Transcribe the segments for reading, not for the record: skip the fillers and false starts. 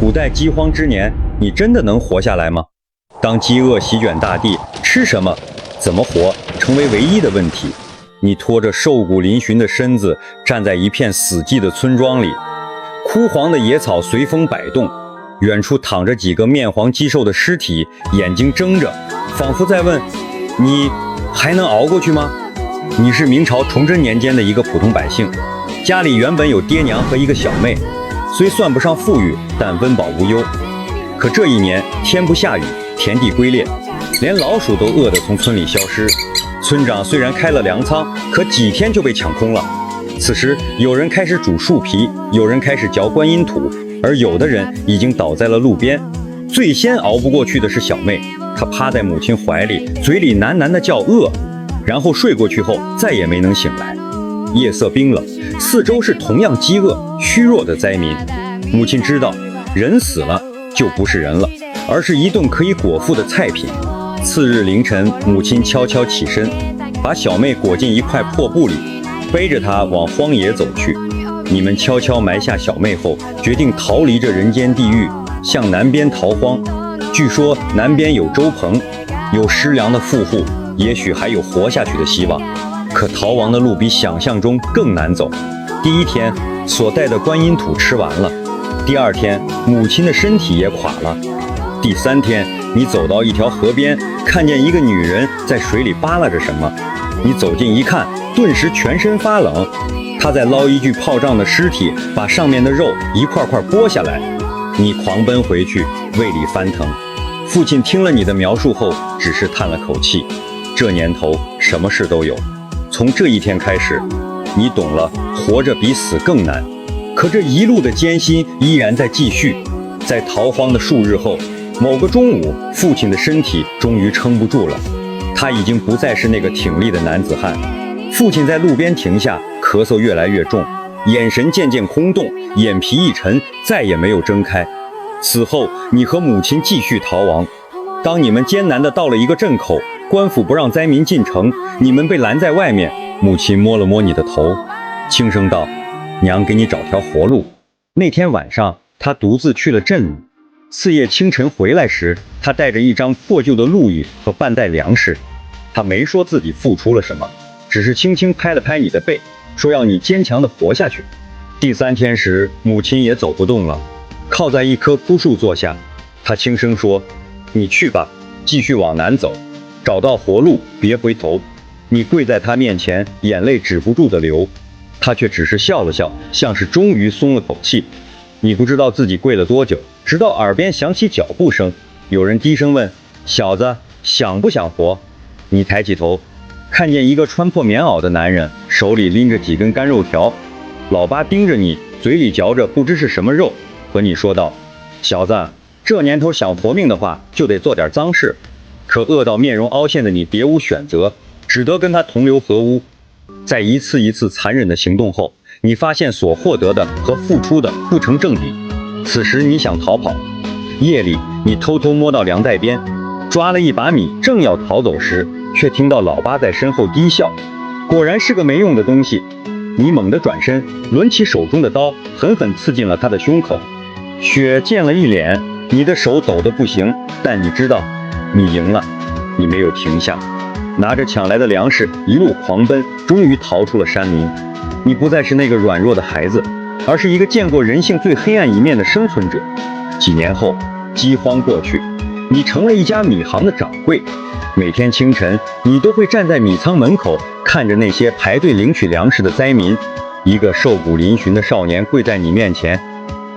古代饥荒之年，你真的能活下来吗？当饥饿席卷大地，吃什么、怎么活成为唯一的问题。你拖着瘦骨嶙峋的身子，站在一片死寂的村庄里，枯黄的野草随风摆动，远处躺着几个面黄肌瘦的尸体，眼睛睁着，仿佛在问：你还能熬过去吗？你是明朝崇祯年间的一个普通百姓，家里原本有爹娘和一个小妹，虽算不上富裕，但温饱无忧。可这一年，天不下雨，田地龟裂，连老鼠都饿得从村里消失。村长虽然开了粮仓，可几天就被抢空了。此时，有人开始煮树皮，有人开始嚼观音土，而有的人已经倒在了路边。最先熬不过去的是小妹，她趴在母亲怀里，嘴里喃喃地叫饿，然后睡过去后再也没能醒来。夜色冰冷，四周是同样饥饿、虚弱的灾民。母亲知道，人死了就不是人了，而是一顿可以果腹的菜品。次日凌晨，母亲悄悄起身，把小妹裹进一块破布里，背着她往荒野走去。你们悄悄埋下小妹后，决定逃离这人间地狱，向南边逃荒。据说南边有粥棚，有湿粮的富户，也许还有活下去的希望。可逃亡的路比想象中更难走。第一天，所带的观音土吃完了；第二天，母亲的身体也垮了；第三天，你走到一条河边，看见一个女人在水里扒拉着什么。你走近一看，顿时全身发冷。她在捞一具泡胀的尸体，把上面的肉一块块剥下来。你狂奔回去，胃里翻腾。父亲听了你的描述后，只是叹了口气。这年头，什么事都有。从这一天开始，你懂了，活着比死更难。可这一路的艰辛依然在继续。在逃荒的数日后，某个中午，父亲的身体终于撑不住了。他已经不再是那个挺立的男子汉。父亲在路边停下，咳嗽越来越重，眼神渐渐空洞，眼皮一沉，再也没有睁开。此后，你和母亲继续逃亡。当你们艰难地到了一个镇口，官府不让灾民进城，你们被拦在外面。母亲摸了摸你的头，轻声道：娘给你找条活路。那天晚上，她独自去了镇里。次夜清晨回来时，她带着一张破旧的陆羽和半袋粮食。她没说自己付出了什么，只是轻轻拍了拍你的背，说要你坚强地活下去。第三天时，母亲也走不动了，靠在一棵枯树坐下。她轻声说：你去吧，继续往南走，找到活路，别回头。你跪在她面前，眼泪止不住地流。她却只是笑了笑，像是终于松了口气。你不知道自己跪了多久，直到耳边响起脚步声，有人低声问：小子，想不想活？你抬起头，看见一个穿破棉袄的男人，手里拎着几根干肉条。老八盯着你，嘴里嚼着不知是什么肉，和你说道：小子，这年头想活命的话，就得做点脏事。可饿到面容凹陷的你别无选择，只得跟他同流合污。在一次一次残忍的行动后，你发现所获得的和付出的不成正比。此时你想逃跑，夜里你偷偷摸到粮袋边，抓了一把米，正要逃走时，却听到老八在身后低笑。果然是个没用的东西。你猛地转身，抡起手中的刀，狠狠刺进了他的胸口。血溅了一脸，你的手抖得不行，但你知道你赢了。你没有停下，拿着抢来的粮食一路狂奔，终于逃出了山林。你不再是那个软弱的孩子，而是一个见过人性最黑暗一面的生存者。几年后，饥荒过去，你成了一家米行的掌柜。每天清晨，你都会站在米仓门口，看着那些排队领取粮食的灾民。一个瘦骨嶙峋的少年跪在你面前：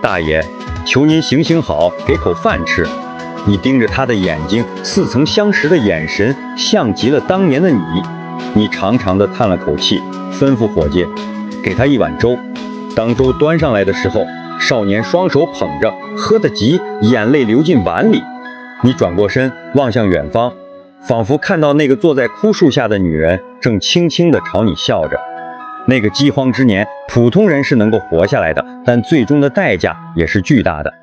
大爷，求您行行好，给口饭吃。你盯着他的眼睛，似曾相识的眼神，像极了当年的你。你长长的叹了口气，吩咐伙计给他一碗粥。当粥端上来的时候，少年双手捧着，喝得急，眼泪流进碗里。你转过身，望向远方，仿佛看到那个坐在枯树下的女人正轻轻地朝你笑着。那个饥荒之年，普通人是能够活下来的，但最终的代价也是巨大的。